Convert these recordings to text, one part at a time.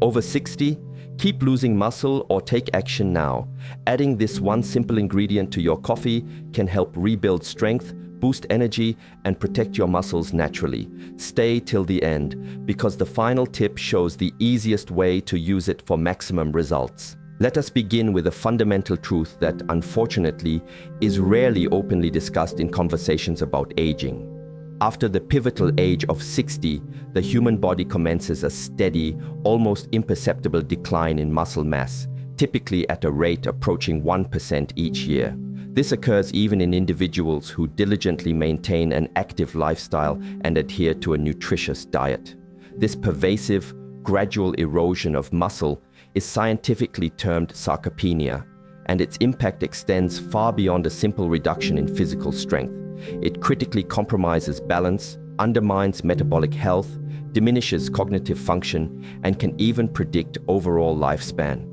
Over 60? Keep losing muscle or take action now. Adding this one simple ingredient to your coffee can help rebuild strength, boost energy, and protect your muscles naturally. Stay till the end, because the final tip shows the easiest way to use it for maximum results. Let us begin with a fundamental truth that, unfortunately, is rarely openly discussed in conversations about aging. After the pivotal age of 60, the human body commences a steady, almost imperceptible decline in muscle mass, typically at a rate approaching 1% each year. This occurs even in individuals who diligently maintain an active lifestyle and adhere to a nutritious diet. This pervasive, gradual erosion of muscle is scientifically termed sarcopenia, and its impact extends far beyond a simple reduction in physical strength. It critically compromises balance, undermines metabolic health, diminishes cognitive function, and can even predict overall lifespan.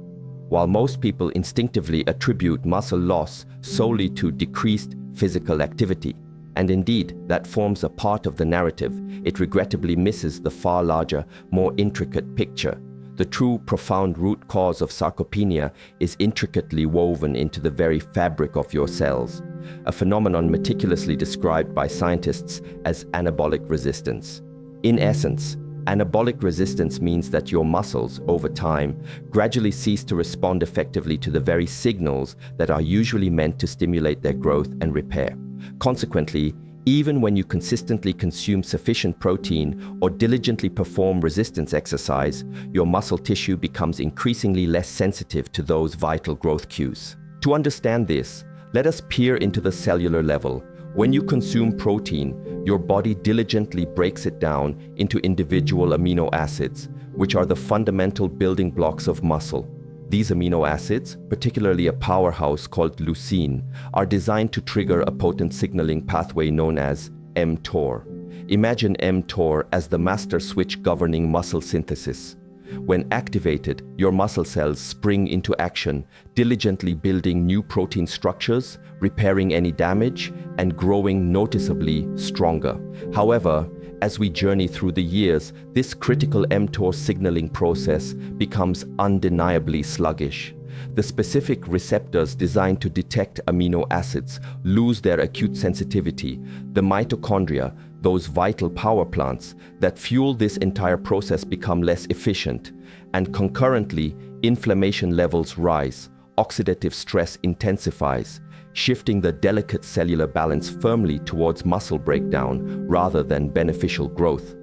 While most people instinctively attribute muscle loss solely to decreased physical activity, and indeed that forms a part of the narrative, it regrettably misses the far larger, more intricate picture. The true, profound root cause of sarcopenia is intricately woven into the very fabric of your cells, a phenomenon meticulously described by scientists as anabolic resistance. In essence, anabolic resistance means that your muscles, over time, gradually cease to respond effectively to the very signals that are usually meant to stimulate their growth and repair. Consequently, even when you consistently consume sufficient protein or diligently perform resistance exercise, your muscle tissue becomes increasingly less sensitive to those vital growth cues. To understand this, let us peer into the cellular level. When you consume protein, your body diligently breaks it down into individual amino acids, which are the fundamental building blocks of muscle. These amino acids, particularly a powerhouse called leucine, are designed to trigger a potent signaling pathway known as mTOR. Imagine mTOR as the master switch governing muscle synthesis. When activated, your muscle cells spring into action, diligently building new protein structures, repairing any damage, and growing noticeably stronger. However, as we journey through the years, this critical mTOR signaling process becomes undeniably sluggish. The specific receptors designed to detect amino acids lose their acute sensitivity. The mitochondria, those vital power plants that fuel this entire process, become less efficient, and concurrently, inflammation levels rise, oxidative stress intensifies, shifting the delicate cellular balance firmly towards muscle breakdown rather than beneficial growth.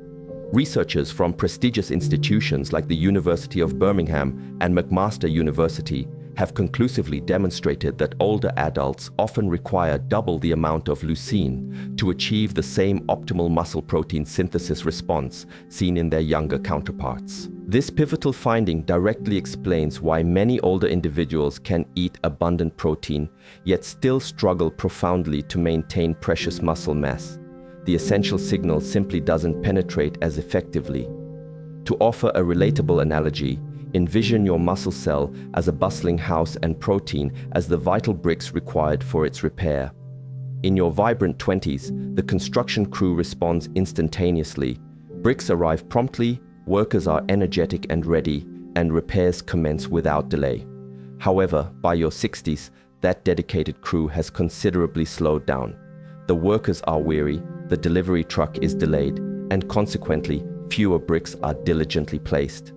Researchers from prestigious institutions like the University of Birmingham and McMaster University have conclusively demonstrated that older adults often require double the amount of leucine to achieve the same optimal muscle protein synthesis response seen in their younger counterparts. This pivotal finding directly explains why many older individuals can eat abundant protein, yet still struggle profoundly to maintain precious muscle mass. The essential signal simply doesn't penetrate as effectively. To offer a relatable analogy, envision your muscle cell as a bustling house and protein as the vital bricks required for its repair. In your vibrant 20s, the construction crew responds instantaneously. Bricks arrive promptly, workers are energetic and ready, and repairs commence without delay. However, by your 60s, that dedicated crew has considerably slowed down. The workers are weary, the delivery truck is delayed, and consequently, fewer bricks are diligently placed.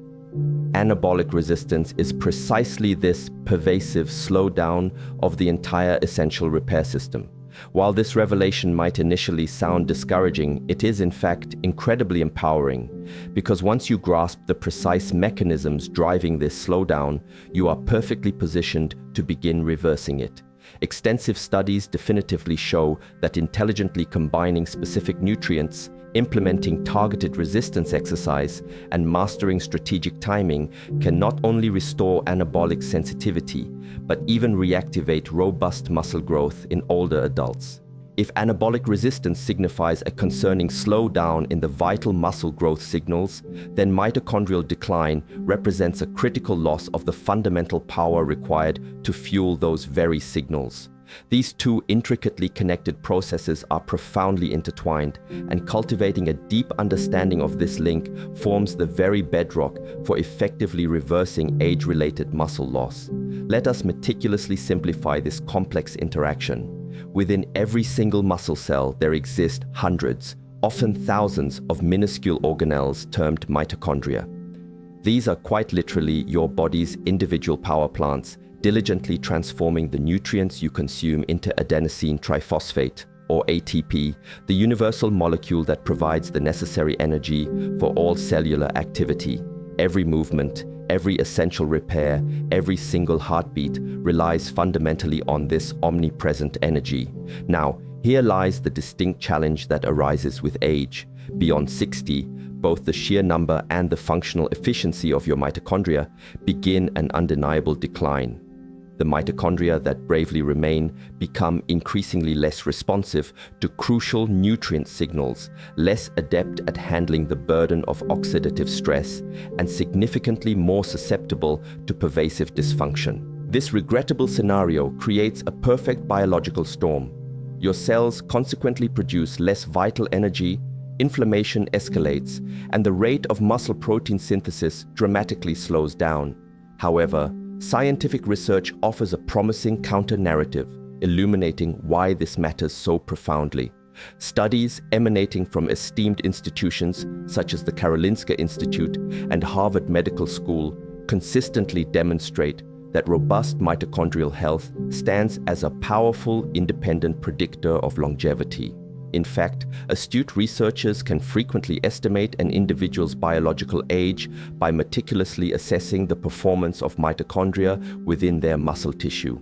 Anabolic resistance is precisely this pervasive slowdown of the entire essential repair system. While this revelation might initially sound discouraging, it is in fact incredibly empowering, because once you grasp the precise mechanisms driving this slowdown, you are perfectly positioned to begin reversing it. Extensive studies definitively show that intelligently combining specific nutrients, implementing targeted resistance exercise, and mastering strategic timing can not only restore anabolic sensitivity, but even reactivate robust muscle growth in older adults. If anabolic resistance signifies a concerning slowdown in the vital muscle growth signals, then mitochondrial decline represents a critical loss of the fundamental power required to fuel those very signals. These two intricately connected processes are profoundly intertwined, and cultivating a deep understanding of this link forms the very bedrock for effectively reversing age-related muscle loss. Let us meticulously simplify this complex interaction. Within every single muscle cell, there exist hundreds, often thousands of minuscule organelles termed mitochondria. These are quite literally your body's individual power plants, diligently transforming the nutrients you consume into adenosine triphosphate, or ATP, the universal molecule that provides the necessary energy for all cellular activity. Every movement, every essential repair, every single heartbeat relies fundamentally on this omnipresent energy. Now, here lies the distinct challenge that arises with age. Beyond 60, both the sheer number and the functional efficiency of your mitochondria begin an undeniable decline. The mitochondria that bravely remain become increasingly less responsive to crucial nutrient signals, less adept at handling the burden of oxidative stress, and significantly more susceptible to pervasive dysfunction. This regrettable scenario creates a perfect biological storm. Your cells consequently produce less vital energy, inflammation escalates, and the rate of muscle protein synthesis dramatically slows down. However, scientific research offers a promising counter-narrative, illuminating why this matters so profoundly. Studies emanating from esteemed institutions such as the Karolinska Institute and Harvard Medical School consistently demonstrate that robust mitochondrial health stands as a powerful independent predictor of longevity. In fact, astute researchers can frequently estimate an individual's biological age by meticulously assessing the performance of mitochondria within their muscle tissue.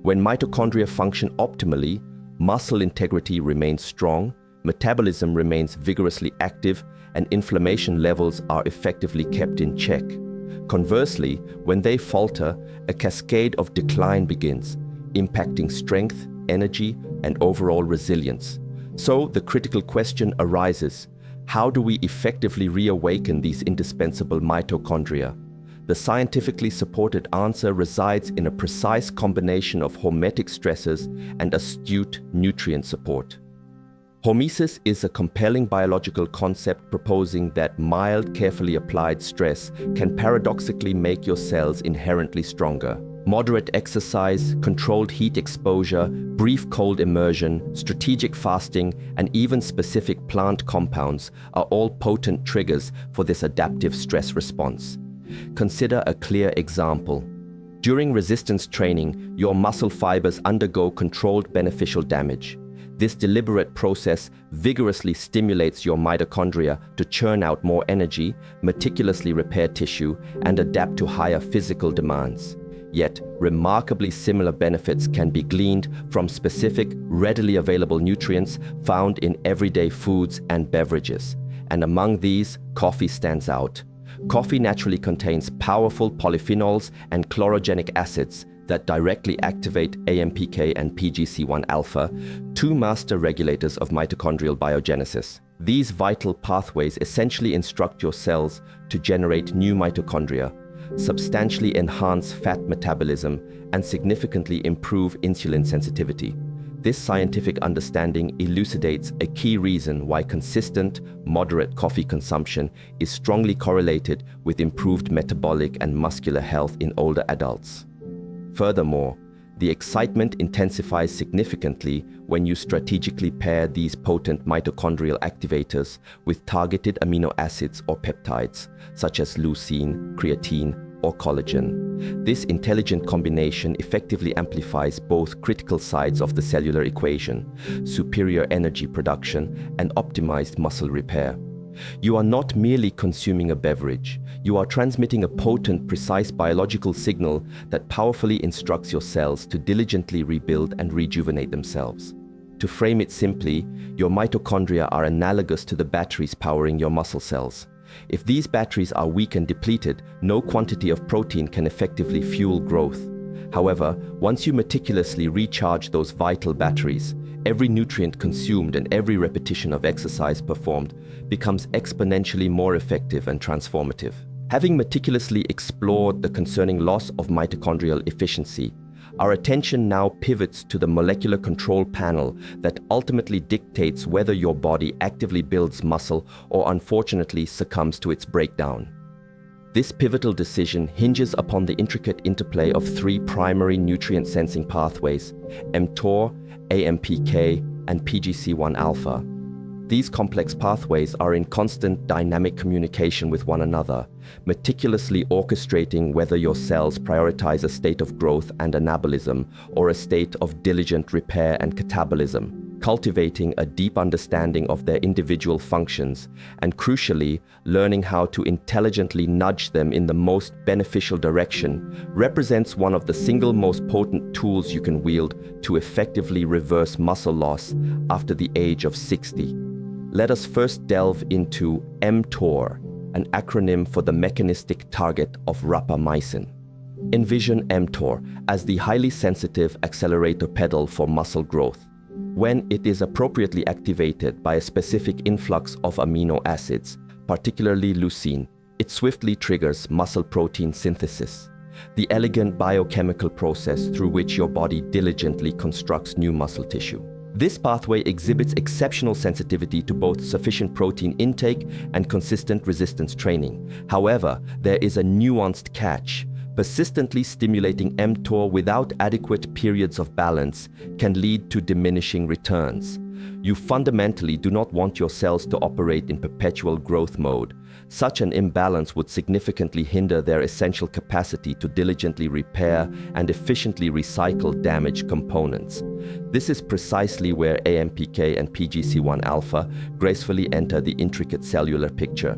When mitochondria function optimally, muscle integrity remains strong, metabolism remains vigorously active, and inflammation levels are effectively kept in check. Conversely, when they falter, a cascade of decline begins, impacting strength, energy, and overall resilience. So the critical question arises: how do we effectively reawaken these indispensable mitochondria? The scientifically supported answer resides in a precise combination of hormetic stressors and astute nutrient support. Hormesis is a compelling biological concept proposing that mild, carefully applied stress can paradoxically make your cells inherently stronger. Moderate exercise, controlled heat exposure, brief cold immersion, strategic fasting, and even specific plant compounds are all potent triggers for this adaptive stress response. Consider a clear example. During resistance training, your muscle fibers undergo controlled beneficial damage. This deliberate process vigorously stimulates your mitochondria to churn out more energy, meticulously repair tissue, and adapt to higher physical demands. Yet, remarkably similar benefits can be gleaned from specific, readily available nutrients found in everyday foods and beverages. And among these, coffee stands out. Coffee naturally contains powerful polyphenols and chlorogenic acids that directly activate AMPK and PGC1 alpha, two master regulators of mitochondrial biogenesis. These vital pathways essentially instruct your cells to generate new mitochondria, substantially enhance fat metabolism, and significantly improve insulin sensitivity. This scientific understanding elucidates a key reason why consistent, moderate coffee consumption is strongly correlated with improved metabolic and muscular health in older adults. Furthermore, the excitement intensifies significantly when you strategically pair these potent mitochondrial activators with targeted amino acids or peptides, such as leucine, creatine, or collagen. This intelligent combination effectively amplifies both critical sides of the cellular equation: superior energy production and optimized muscle repair. You are not merely consuming a beverage, you are transmitting a potent, precise biological signal that powerfully instructs your cells to diligently rebuild and rejuvenate themselves. To frame it simply, your mitochondria are analogous to the batteries powering your muscle cells. If these batteries are weak and depleted, no quantity of protein can effectively fuel growth. However, once you meticulously recharge those vital batteries, every nutrient consumed and every repetition of exercise performed becomes exponentially more effective and transformative. Having meticulously explored the concerning loss of mitochondrial efficiency, Our attention now pivots to the molecular control panel that ultimately dictates whether your body actively builds muscle or unfortunately succumbs to its breakdown. This pivotal decision hinges upon the intricate interplay of three primary nutrient-sensing pathways: mTOR, AMPK, and PGC1-alpha. These complex pathways are in constant dynamic communication with one another, meticulously orchestrating whether your cells prioritize a state of growth and anabolism or a state of diligent repair and catabolism, cultivating a deep understanding of their individual functions and, crucially, learning how to intelligently nudge them in the most beneficial direction represents one of the single most potent tools you can wield to effectively reverse muscle loss after the age of 60. Let us first delve into mTOR, an acronym for the mechanistic target of rapamycin. Envision mTOR as the highly sensitive accelerator pedal for muscle growth. When it is appropriately activated by a specific influx of amino acids, particularly leucine, it swiftly triggers muscle protein synthesis, the elegant biochemical process through which your body diligently constructs new muscle tissue. This pathway exhibits exceptional sensitivity to both sufficient protein intake and consistent resistance training. However, there is a nuanced catch. Persistently stimulating mTOR without adequate periods of balance can lead to diminishing returns. You fundamentally do not want your cells to operate in perpetual growth mode. Such an imbalance would significantly hinder their essential capacity to diligently repair and efficiently recycle damaged components. This is precisely where AMPK and PGC1-alpha gracefully enter the intricate cellular picture.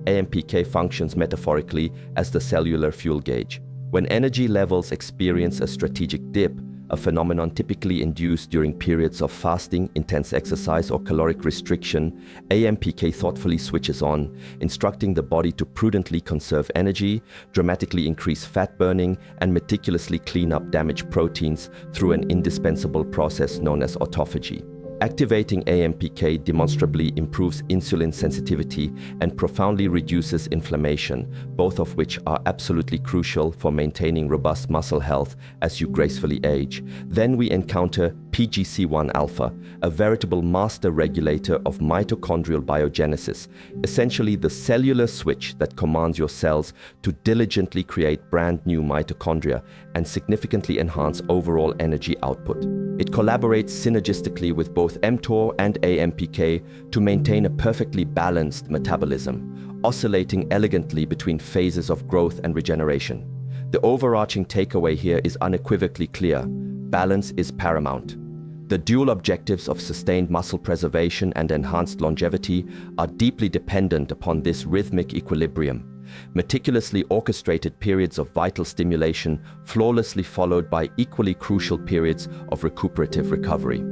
AMPK functions metaphorically as the cellular fuel gauge. When energy levels experience a strategic dip, a phenomenon typically induced during periods of fasting, intense exercise, or caloric restriction, AMPK thoughtfully switches on, instructing the body to prudently conserve energy, dramatically increase fat burning, and meticulously clean up damaged proteins through an indispensable process known as autophagy. Activating AMPK demonstrably improves insulin sensitivity and profoundly reduces inflammation, both of which are absolutely crucial for maintaining robust muscle health as you gracefully age. Then we encounter PGC1-alpha, a veritable master regulator of mitochondrial biogenesis, essentially the cellular switch that commands your cells to diligently create brand new mitochondria and significantly enhance overall energy output. It collaborates synergistically with both mTOR and AMPK to maintain a perfectly balanced metabolism, oscillating elegantly between phases of growth and regeneration. The overarching takeaway here is unequivocally clear: balance is paramount. The dual objectives of sustained muscle preservation and enhanced longevity are deeply dependent upon this rhythmic equilibrium. Meticulously orchestrated periods of vital stimulation, flawlessly followed by equally crucial periods of recuperative recovery.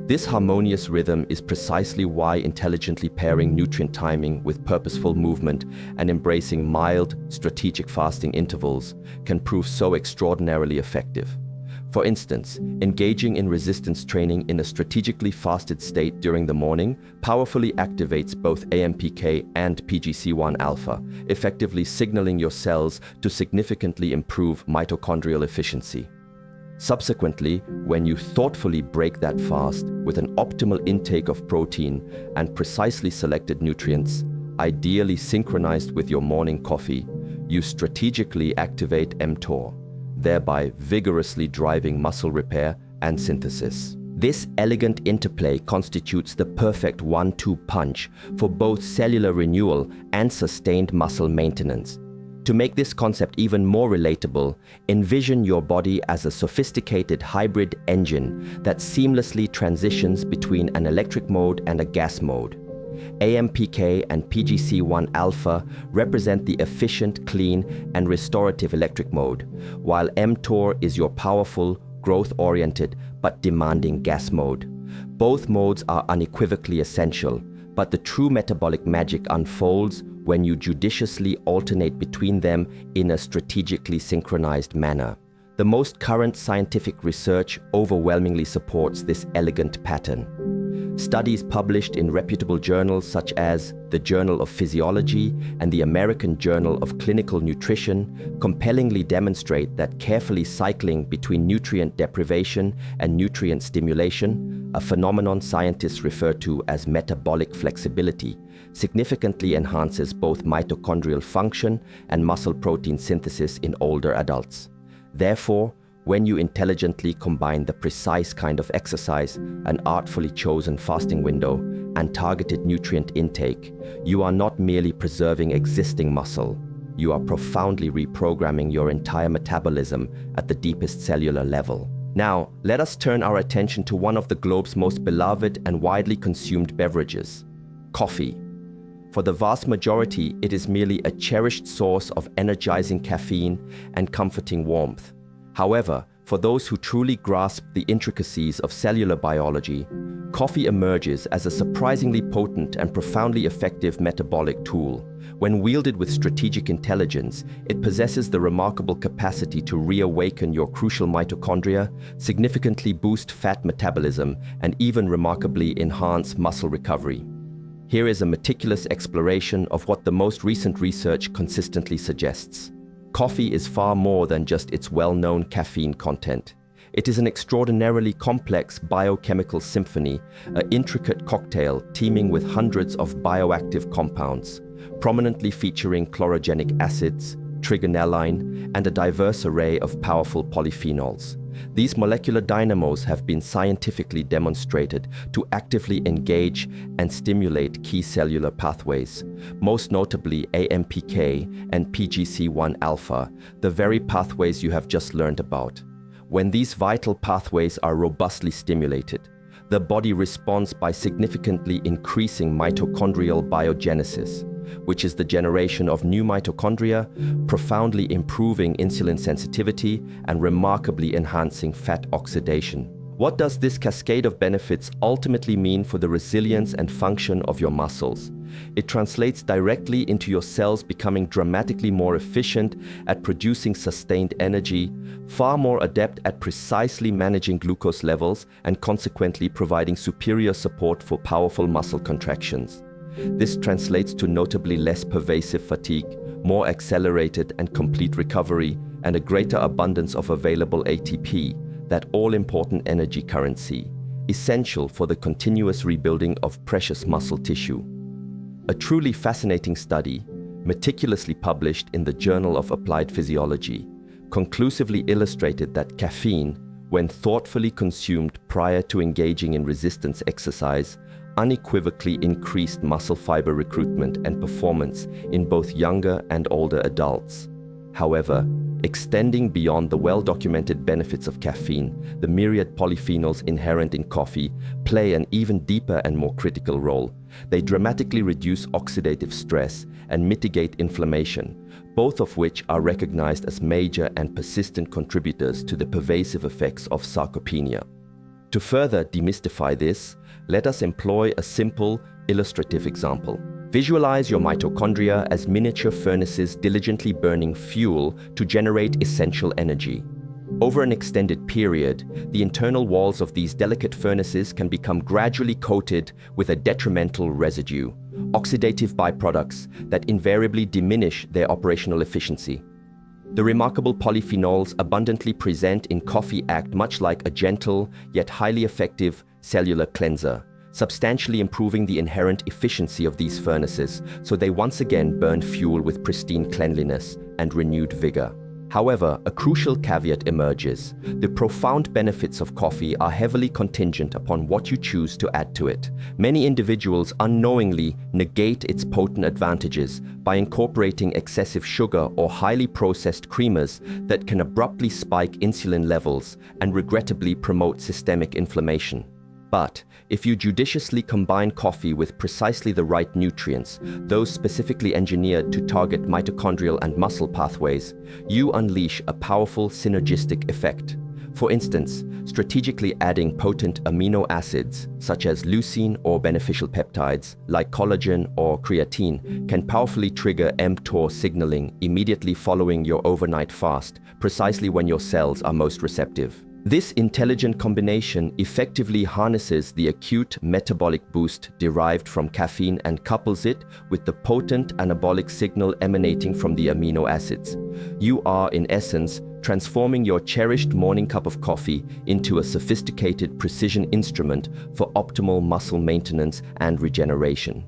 This harmonious rhythm is precisely why intelligently pairing nutrient timing with purposeful movement and embracing mild, strategic fasting intervals can prove so extraordinarily effective. For instance, engaging in resistance training in a strategically fasted state during the morning powerfully activates both AMPK and PGC1-alpha, effectively signaling your cells to significantly improve mitochondrial efficiency. Subsequently, when you thoughtfully break that fast with an optimal intake of protein and precisely selected nutrients, ideally synchronized with your morning coffee, you strategically activate mTOR, thereby vigorously driving muscle repair and synthesis. This elegant interplay constitutes the perfect one-two punch for both cellular renewal and sustained muscle maintenance. To make this concept even more relatable, envision your body as a sophisticated hybrid engine that seamlessly transitions between an electric mode and a gas mode. AMPK and PGC1-alpha represent the efficient, clean, and restorative electric mode, while mTOR is your powerful, growth-oriented, but demanding gas mode. Both modes are unequivocally essential, but the true metabolic magic unfolds when you judiciously alternate between them in a strategically synchronized manner. The most current scientific research overwhelmingly supports this elegant pattern. Studies published in reputable journals such as the Journal of Physiology and the American Journal of Clinical Nutrition compellingly demonstrate that carefully cycling between nutrient deprivation and nutrient stimulation, a phenomenon scientists refer to as metabolic flexibility, significantly enhances both mitochondrial function and muscle protein synthesis in older adults. Therefore, when you intelligently combine the precise kind of exercise, an artfully chosen fasting window, and targeted nutrient intake, you are not merely preserving existing muscle, you are profoundly reprogramming your entire metabolism at the deepest cellular level. Now, let us turn our attention to one of the globe's most beloved and widely consumed beverages, coffee. For the vast majority, it is merely a cherished source of energizing caffeine and comforting warmth. However, for those who truly grasp the intricacies of cellular biology, coffee emerges as a surprisingly potent and profoundly effective metabolic tool. When wielded with strategic intelligence, it possesses the remarkable capacity to reawaken your crucial mitochondria, significantly boost fat metabolism, and even remarkably enhance muscle recovery. Here is a meticulous exploration of what the most recent research consistently suggests. Coffee is far more than just its well-known caffeine content. It is an extraordinarily complex biochemical symphony, an intricate cocktail teeming with hundreds of bioactive compounds, prominently featuring chlorogenic acids, trigonelline, and a diverse array of powerful polyphenols. These molecular dynamos have been scientifically demonstrated to actively engage and stimulate key cellular pathways, most notably AMPK and PGC1-alpha, the very pathways you have just learned about. When these vital pathways are robustly stimulated, the body responds by significantly increasing mitochondrial biogenesis, which is the generation of new mitochondria, profoundly improving insulin sensitivity and remarkably enhancing fat oxidation. What does this cascade of benefits ultimately mean for the resilience and function of your muscles? It translates directly into your cells becoming dramatically more efficient at producing sustained energy, far more adept at precisely managing glucose levels, and consequently providing superior support for powerful muscle contractions. This translates to notably less pervasive fatigue, more accelerated and complete recovery, and a greater abundance of available ATP, that all-important energy currency, essential for the continuous rebuilding of precious muscle tissue. A truly fascinating study, meticulously published in the Journal of Applied Physiology, conclusively illustrated that caffeine, when thoughtfully consumed prior to engaging in resistance exercise, unequivocally increased muscle fiber recruitment and performance in both younger and older adults. However, extending beyond the well-documented benefits of caffeine, the myriad polyphenols inherent in coffee play an even deeper and more critical role. They dramatically reduce oxidative stress and mitigate inflammation, both of which are recognized as major and persistent contributors to the pervasive effects of sarcopenia. To further demystify this, let us employ a simple, illustrative example. Visualize your mitochondria as miniature furnaces diligently burning fuel to generate essential energy. Over an extended period, the internal walls of these delicate furnaces can become gradually coated with a detrimental residue, oxidative byproducts that invariably diminish their operational efficiency. The remarkable polyphenols abundantly present in coffee act much like a gentle, yet highly effective cellular cleanser, substantially improving the inherent efficiency of these furnaces so they once again burn fuel with pristine cleanliness and renewed vigor. However, a crucial caveat emerges. The profound benefits of coffee are heavily contingent upon what you choose to add to it. Many individuals unknowingly negate its potent advantages by incorporating excessive sugar or highly processed creamers that can abruptly spike insulin levels and regrettably promote systemic inflammation. But if you judiciously combine coffee with precisely the right nutrients, those specifically engineered to target mitochondrial and muscle pathways, you unleash a powerful synergistic effect. For instance, strategically adding potent amino acids, such as leucine, or beneficial peptides, like collagen or creatine, can powerfully trigger mTOR signaling immediately following your overnight fast, precisely when your cells are most receptive. This intelligent combination effectively harnesses the acute metabolic boost derived from caffeine and couples it with the potent anabolic signal emanating from the amino acids. You are, in essence, transforming your cherished morning cup of coffee into a sophisticated precision instrument for optimal muscle maintenance and regeneration.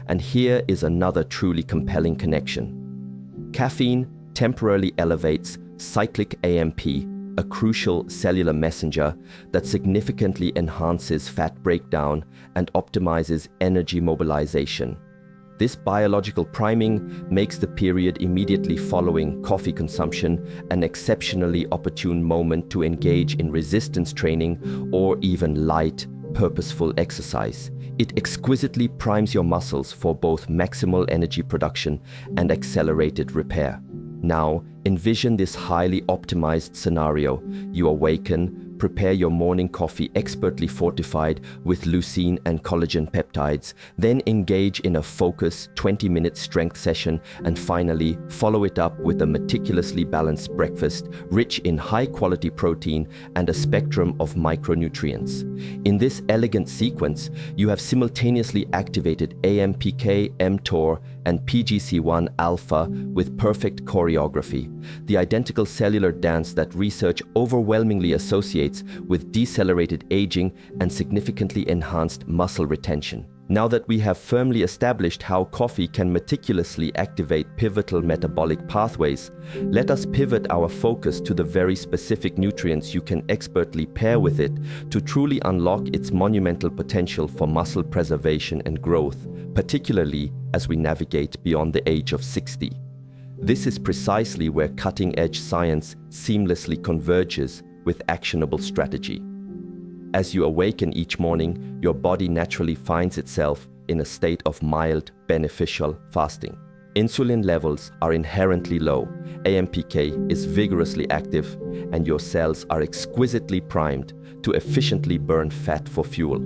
And here is another truly compelling connection. Caffeine temporarily elevates cyclic AMP, a crucial cellular messenger that significantly enhances fat breakdown and optimizes energy mobilization. This biological priming makes the period immediately following coffee consumption an exceptionally opportune moment to engage in resistance training or even light, purposeful exercise. It exquisitely primes your muscles for both maximal energy production and accelerated repair. Now, envision this highly optimized scenario. You awaken, prepare your morning coffee expertly fortified with leucine and collagen peptides, then engage in a focused 20-minute strength session, and finally follow it up with a meticulously balanced breakfast rich in high-quality protein and a spectrum of micronutrients. In this elegant sequence, you have simultaneously activated AMPK, mTOR, and PGC1 alpha with perfect choreography, the identical cellular dance that research overwhelmingly associates with decelerated aging and significantly enhanced muscle retention. Now that we have firmly established how coffee can meticulously activate pivotal metabolic pathways, let us pivot our focus to the very specific nutrients you can expertly pair with it to truly unlock its monumental potential for muscle preservation and growth, particularly as we navigate beyond the age of 60. This is precisely where cutting-edge science seamlessly converges with actionable strategy. As you awaken each morning, your body naturally finds itself in a state of mild, beneficial fasting. Insulin levels are inherently low, AMPK is vigorously active, and your cells are exquisitely primed to efficiently burn fat for fuel.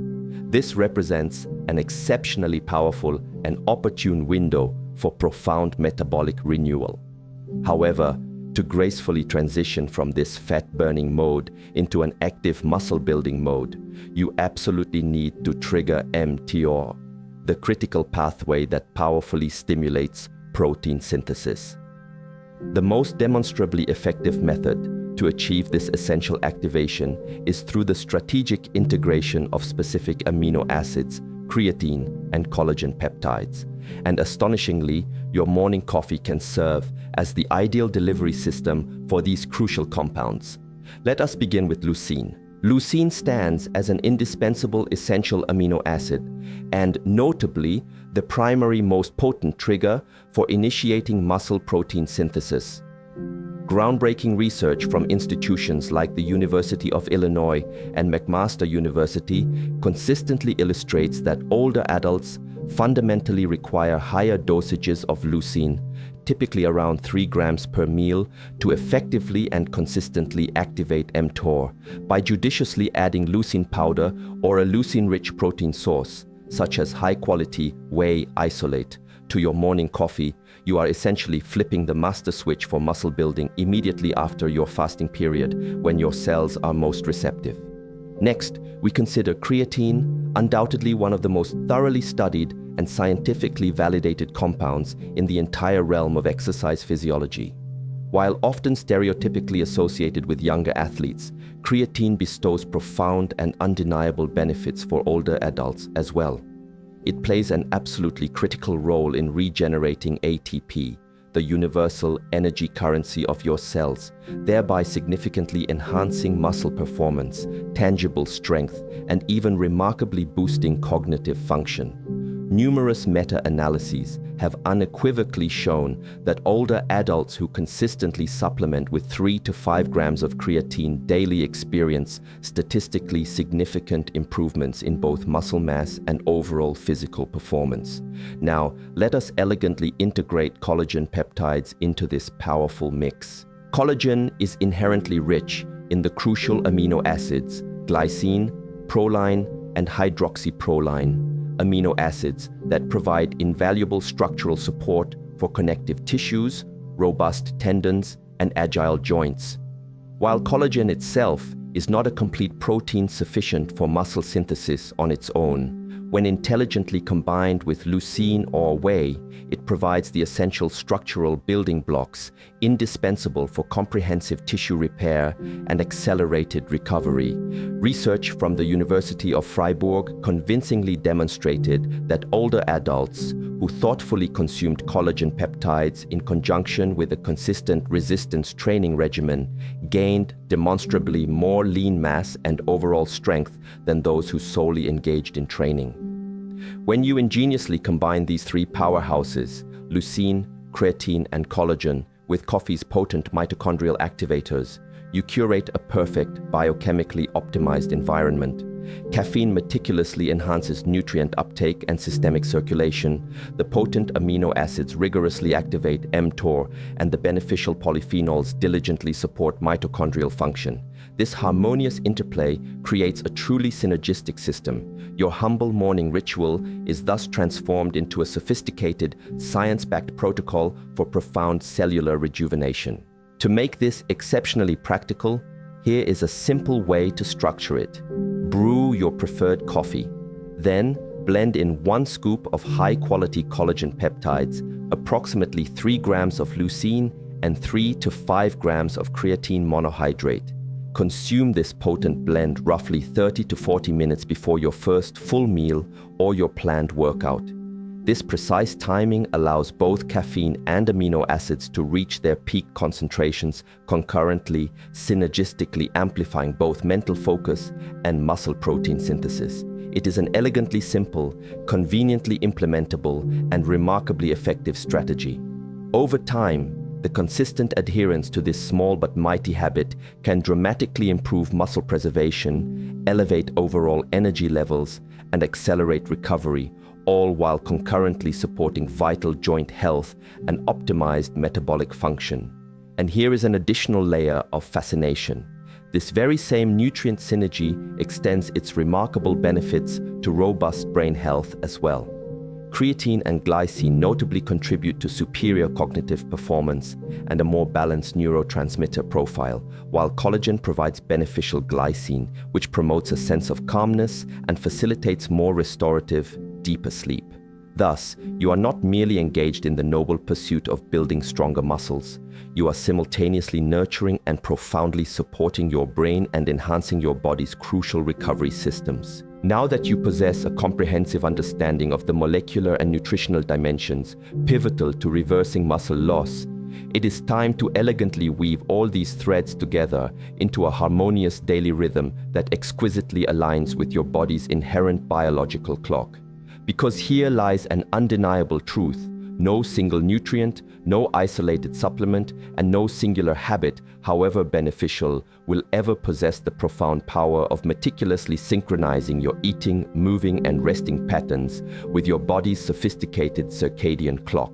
This represents an exceptionally powerful and opportune window for profound metabolic renewal. However, to gracefully transition from this fat-burning mode into an active muscle-building mode, you absolutely need to trigger mTOR, the critical pathway that powerfully stimulates protein synthesis. The most demonstrably effective method to achieve this essential activation is through the strategic integration of specific amino acids, creatine, and collagen peptides. And astonishingly, your morning coffee can serve as the ideal delivery system for these crucial compounds. Let us begin with leucine. Leucine stands as an indispensable essential amino acid and, notably, the primary most potent trigger for initiating muscle protein synthesis. Groundbreaking research from institutions like the University of Illinois and McMaster University consistently illustrates that older adults fundamentally require higher dosages of leucine, typically around 3 grams per meal, to effectively and consistently activate mTOR by judiciously adding leucine powder or a leucine-rich protein source, such as high-quality whey isolate, to your morning coffee. You are essentially flipping the master switch for muscle building immediately after your fasting period, when your cells are most receptive. Next, we consider creatine, undoubtedly one of the most thoroughly studied and scientifically validated compounds in the entire realm of exercise physiology. While often stereotypically associated with younger athletes, creatine bestows profound and undeniable benefits for older adults as well. It plays an absolutely critical role in regenerating ATP, the universal energy currency of your cells, thereby significantly enhancing muscle performance, tangible strength, and even remarkably boosting cognitive function. Numerous meta-analyses have unequivocally shown that older adults who consistently supplement with 3 to 5 grams of creatine daily experience statistically significant improvements in both muscle mass and overall physical performance. Now, let us elegantly integrate collagen peptides into this powerful mix. Collagen is inherently rich in the crucial amino acids glycine, proline, and hydroxyproline, amino acids that provide invaluable structural support for connective tissues, robust tendons, and agile joints. While collagen itself is not a complete protein sufficient for muscle synthesis on its own. When intelligently combined with leucine or whey, it provides the essential structural building blocks indispensable for comprehensive tissue repair and accelerated recovery. Research from the University of Freiburg convincingly demonstrated that older adults who thoughtfully consumed collagen peptides in conjunction with a consistent resistance training regimen gained demonstrably more lean mass and overall strength than those who solely engaged in training. When you ingeniously combine these three powerhouses, leucine, creatine, and collagen, with coffee's potent mitochondrial activators, you curate a perfect, biochemically optimized environment. Caffeine meticulously enhances nutrient uptake and systemic circulation. The potent amino acids rigorously activate mTOR, and the beneficial polyphenols diligently support mitochondrial function. This harmonious interplay creates a truly synergistic system. Your humble morning ritual is thus transformed into a sophisticated, science-backed protocol for profound cellular rejuvenation. To make this exceptionally practical, here is a simple way to structure it. Brew your preferred coffee. Then, blend in 1 scoop of high-quality collagen peptides, approximately 3 grams of leucine, and 3 to 5 grams of creatine monohydrate. Consume this potent blend roughly 30 to 40 minutes before your first full meal or your planned workout. This precise timing allows both caffeine and amino acids to reach their peak concentrations concurrently, synergistically amplifying both mental focus and muscle protein synthesis. It is an elegantly simple, conveniently implementable, and remarkably effective strategy. Over time, the consistent adherence to this small but mighty habit can dramatically improve muscle preservation, elevate overall energy levels, and accelerate recovery, all while concurrently supporting vital joint health and optimized metabolic function. And here is an additional layer of fascination. This very same nutrient synergy extends its remarkable benefits to robust brain health as well. Creatine and glycine notably contribute to superior cognitive performance and a more balanced neurotransmitter profile, while collagen provides beneficial glycine, which promotes a sense of calmness and facilitates more restorative, deeper sleep. Thus, you are not merely engaged in the noble pursuit of building stronger muscles. You are simultaneously nurturing and profoundly supporting your brain and enhancing your body's crucial recovery systems. Now that you possess a comprehensive understanding of the molecular and nutritional dimensions pivotal to reversing muscle loss, it is time to elegantly weave all these threads together into a harmonious daily rhythm that exquisitely aligns with your body's inherent biological clock. Because here lies an undeniable truth: no single nutrient, no isolated supplement, and no singular habit, however beneficial, will ever possess the profound power of meticulously synchronizing your eating, moving, and resting patterns with your body's sophisticated circadian clock.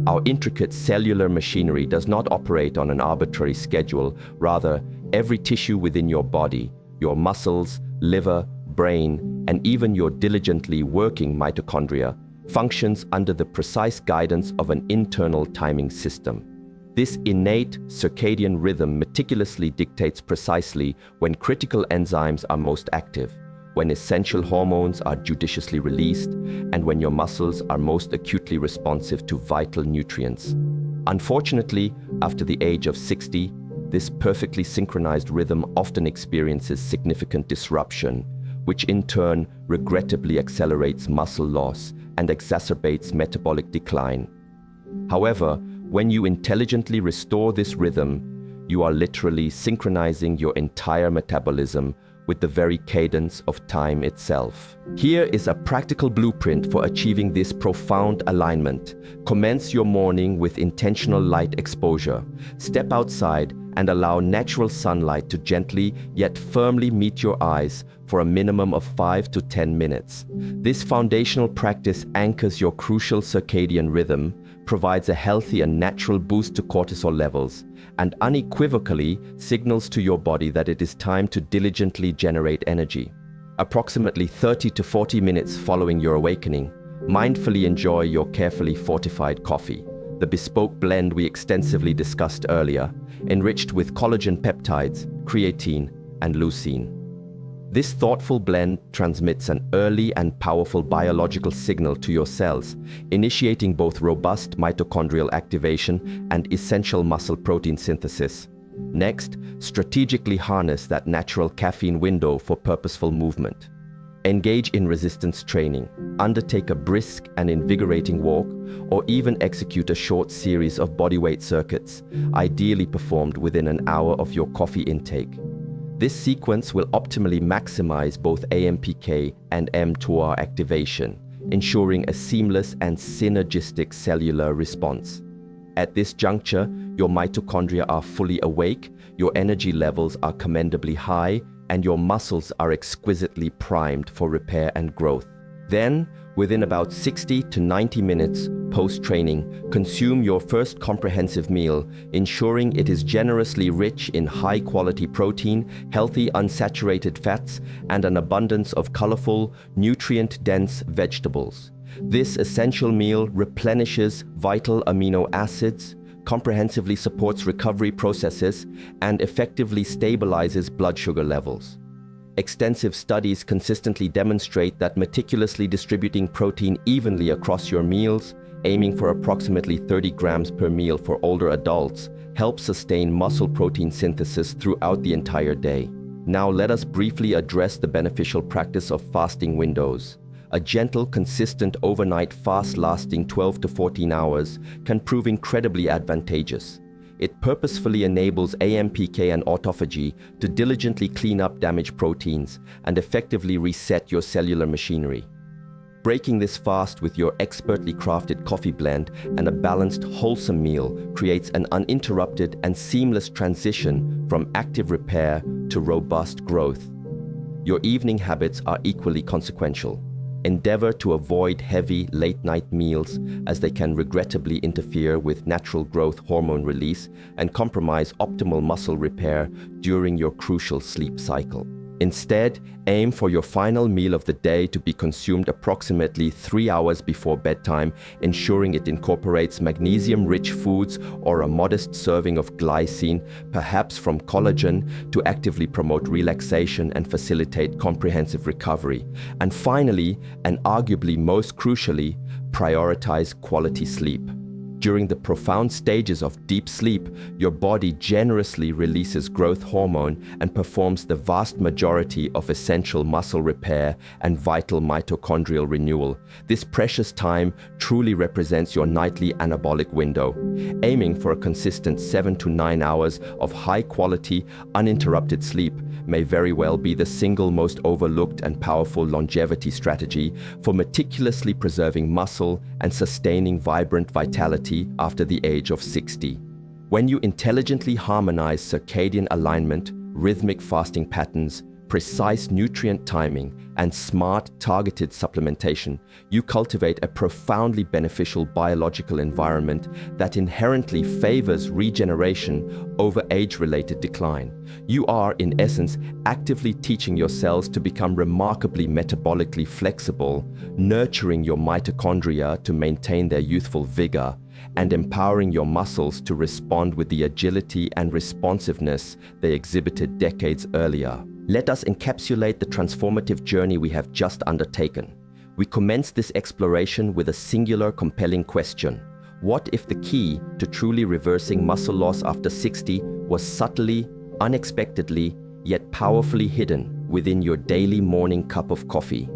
Our intricate cellular machinery does not operate on an arbitrary schedule. Rather, every tissue within your body, your muscles, liver, brain, and even your diligently working mitochondria, functions under the precise guidance of an internal timing system. This innate circadian rhythm meticulously dictates precisely when critical enzymes are most active, when essential hormones are judiciously released, and when your muscles are most acutely responsive to vital nutrients. Unfortunately, after the age of 60, this perfectly synchronized rhythm often experiences significant disruption, which in turn regrettably accelerates muscle loss and exacerbates metabolic decline. However, when you intelligently restore this rhythm, you are literally synchronizing your entire metabolism with the very cadence of time itself. Here is a practical blueprint for achieving this profound alignment. Commence your morning with intentional light exposure. Step outside and allow natural sunlight to gently yet firmly meet your eyes for a minimum of 5 to 10 minutes. This foundational practice anchors your crucial circadian rhythm, provides a healthy and natural boost to cortisol levels, and unequivocally signals to your body that it is time to diligently generate energy. Approximately 30 to 40 minutes following your awakening, mindfully enjoy your carefully fortified coffee, the bespoke blend we extensively discussed earlier, enriched with collagen peptides, creatine, and leucine. This thoughtful blend transmits an early and powerful biological signal to your cells, initiating both robust mitochondrial activation and essential muscle protein synthesis. Next, strategically harness that natural caffeine window for purposeful movement. Engage in resistance training, undertake a brisk and invigorating walk, or even execute a short series of bodyweight circuits, ideally performed within an hour of your coffee intake. This sequence will optimally maximize both AMPK and mTOR activation, ensuring a seamless and synergistic cellular response. At this juncture, your mitochondria are fully awake, your energy levels are commendably high, and your muscles are exquisitely primed for repair and growth. Then, within about 60 to 90 minutes post-training, consume your first comprehensive meal, ensuring it is generously rich in high-quality protein, healthy unsaturated fats, and an abundance of colorful, nutrient-dense vegetables. This essential meal replenishes vital amino acids, comprehensively supports recovery processes, and effectively stabilizes blood sugar levels. Extensive studies consistently demonstrate that meticulously distributing protein evenly across your meals, aiming for approximately 30 grams per meal for older adults, helps sustain muscle protein synthesis throughout the entire day. Now let us briefly address the beneficial practice of fasting windows. A gentle, consistent overnight fast lasting 12 to 14 hours can prove incredibly advantageous. It purposefully enables AMPK and autophagy to diligently clean up damaged proteins and effectively reset your cellular machinery. Breaking this fast with your expertly crafted coffee blend and a balanced, wholesome meal creates an uninterrupted and seamless transition from active repair to robust growth. Your evening habits are equally consequential. Endeavor to avoid heavy, late-night meals as they can regrettably interfere with natural growth hormone release and compromise optimal muscle repair during your crucial sleep cycle. Instead, aim for your final meal of the day to be consumed approximately 3 hours before bedtime, ensuring it incorporates magnesium-rich foods or a modest serving of glycine, perhaps from collagen, to actively promote relaxation and facilitate comprehensive recovery. And finally, and arguably most crucially, prioritize quality sleep. During the profound stages of deep sleep, your body generously releases growth hormone and performs the vast majority of essential muscle repair and vital mitochondrial renewal. This precious time truly represents your nightly anabolic window. Aiming for a consistent 7 to 9 hours of high-quality, uninterrupted sleep may very well be the single most overlooked and powerful longevity strategy for meticulously preserving muscle and sustaining vibrant vitality after the age of 60. When you intelligently harmonize circadian alignment, rhythmic fasting patterns, precise nutrient timing, and smart targeted supplementation, you cultivate a profoundly beneficial biological environment that inherently favors regeneration over age-related decline. You are, in essence, actively teaching your cells to become remarkably metabolically flexible, nurturing your mitochondria to maintain their youthful vigor, and empowering your muscles to respond with the agility and responsiveness they exhibited decades earlier. Let us encapsulate the transformative journey we have just undertaken. We commenced this exploration with a singular, compelling question. What if the key to truly reversing muscle loss after 60 was subtly, unexpectedly, yet powerfully hidden within your daily morning cup of coffee?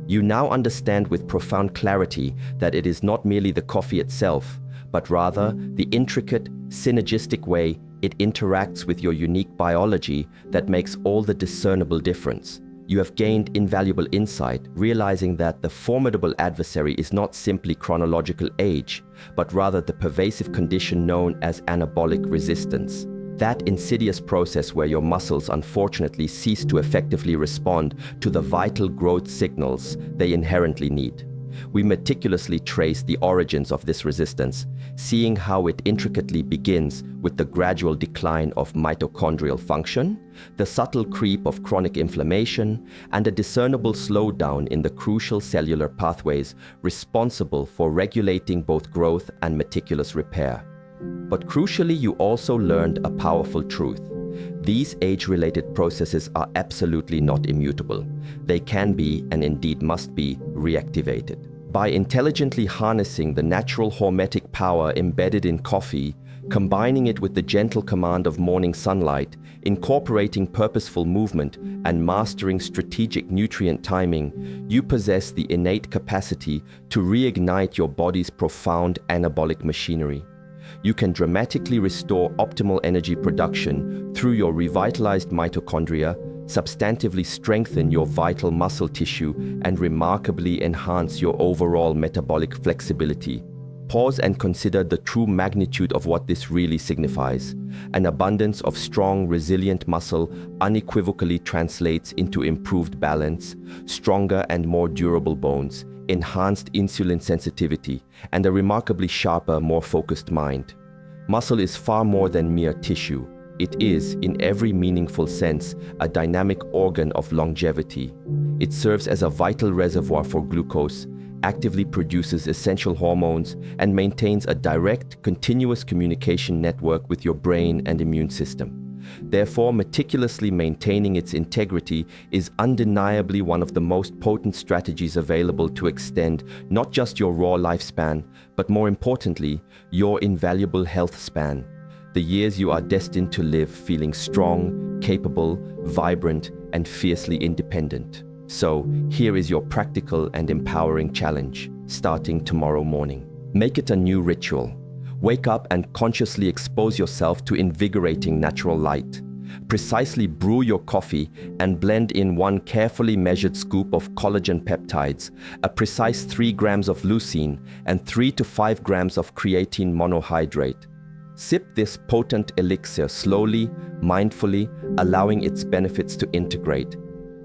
You now understand with profound clarity that it is not merely the coffee itself, but rather the intricate, synergistic way it interacts with your unique biology that makes all the discernible difference. You have gained invaluable insight, realizing that the formidable adversary is not simply chronological age, but rather the pervasive condition known as anabolic resistance. That insidious process where your muscles unfortunately cease to effectively respond to the vital growth signals they inherently need. We meticulously trace the origins of this resistance, seeing how it intricately begins with the gradual decline of mitochondrial function, the subtle creep of chronic inflammation, and a discernible slowdown in the crucial cellular pathways responsible for regulating both growth and meticulous repair. But crucially, you also learned a powerful truth. These age-related processes are absolutely not immutable. They can be, and indeed must be, reactivated. By intelligently harnessing the natural hormetic power embedded in coffee, combining it with the gentle command of morning sunlight, incorporating purposeful movement, and mastering strategic nutrient timing, you possess the innate capacity to reignite your body's profound anabolic machinery. You can dramatically restore optimal energy production through your revitalized mitochondria, substantively strengthen your vital muscle tissue, and remarkably enhance your overall metabolic flexibility. Pause and consider the true magnitude of what this really signifies. An abundance of strong, resilient muscle unequivocally translates into improved balance, stronger and more durable bones, enhanced insulin sensitivity, and a remarkably sharper, more focused mind. Muscle is far more than mere tissue. It is, in every meaningful sense, a dynamic organ of longevity. It serves as a vital reservoir for glucose, actively produces essential hormones, and maintains a direct, continuous communication network with your brain and immune system. Therefore, meticulously maintaining its integrity is undeniably one of the most potent strategies available to extend not just your raw lifespan, but more importantly, your invaluable health span. The years you are destined to live feeling strong, capable, vibrant, and fiercely independent. So, here is your practical and empowering challenge, starting tomorrow morning. Make it a new ritual. Wake up and consciously expose yourself to invigorating natural light. Precisely brew your coffee and blend in 1 carefully measured scoop of collagen peptides, a precise 3 grams of leucine, and 3 to 5 grams of creatine monohydrate. Sip this potent elixir slowly, mindfully, allowing its benefits to integrate.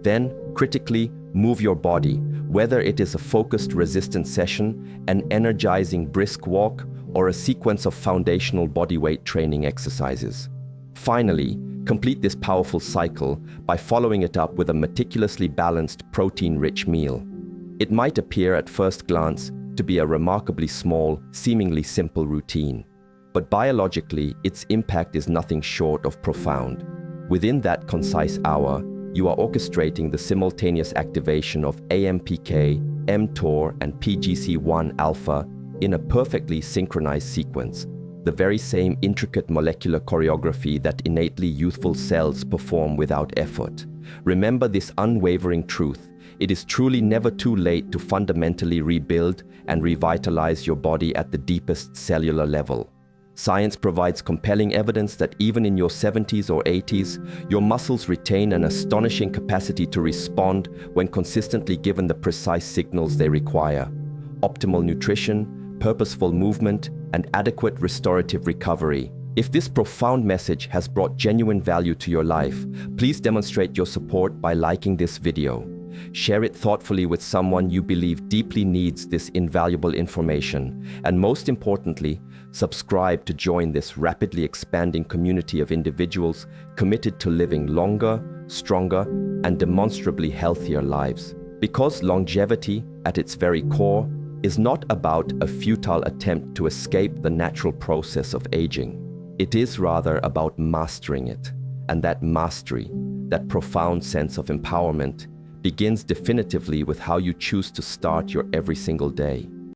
Then, critically, move your body, whether it is a focused resistance session, an energizing brisk walk, or a sequence of foundational bodyweight training exercises. Finally, complete this powerful cycle by following it up with a meticulously balanced, protein-rich meal. It might appear at first glance to be a remarkably small, seemingly simple routine, but biologically, its impact is nothing short of profound. Within that concise hour, you are orchestrating the simultaneous activation of AMPK, mTOR, and PGC1 alpha in a perfectly synchronized sequence, the very same intricate molecular choreography that innately youthful cells perform without effort. Remember this unwavering truth: it is truly never too late to fundamentally rebuild and revitalize your body at the deepest cellular level. Science provides compelling evidence that even in your 70s or 80s, your muscles retain an astonishing capacity to respond when consistently given the precise signals they require. Optimal nutrition, purposeful movement, and adequate restorative recovery. If this profound message has brought genuine value to your life, please demonstrate your support by liking this video. Share it thoughtfully with someone you believe deeply needs this invaluable information. And most importantly, subscribe to join this rapidly expanding community of individuals committed to living longer, stronger, and demonstrably healthier lives. Because longevity, at its very core, is not about a futile attempt to escape the natural process of aging. It is rather about mastering it. And that mastery, that profound sense of empowerment, begins definitively with how you choose to start your every single day.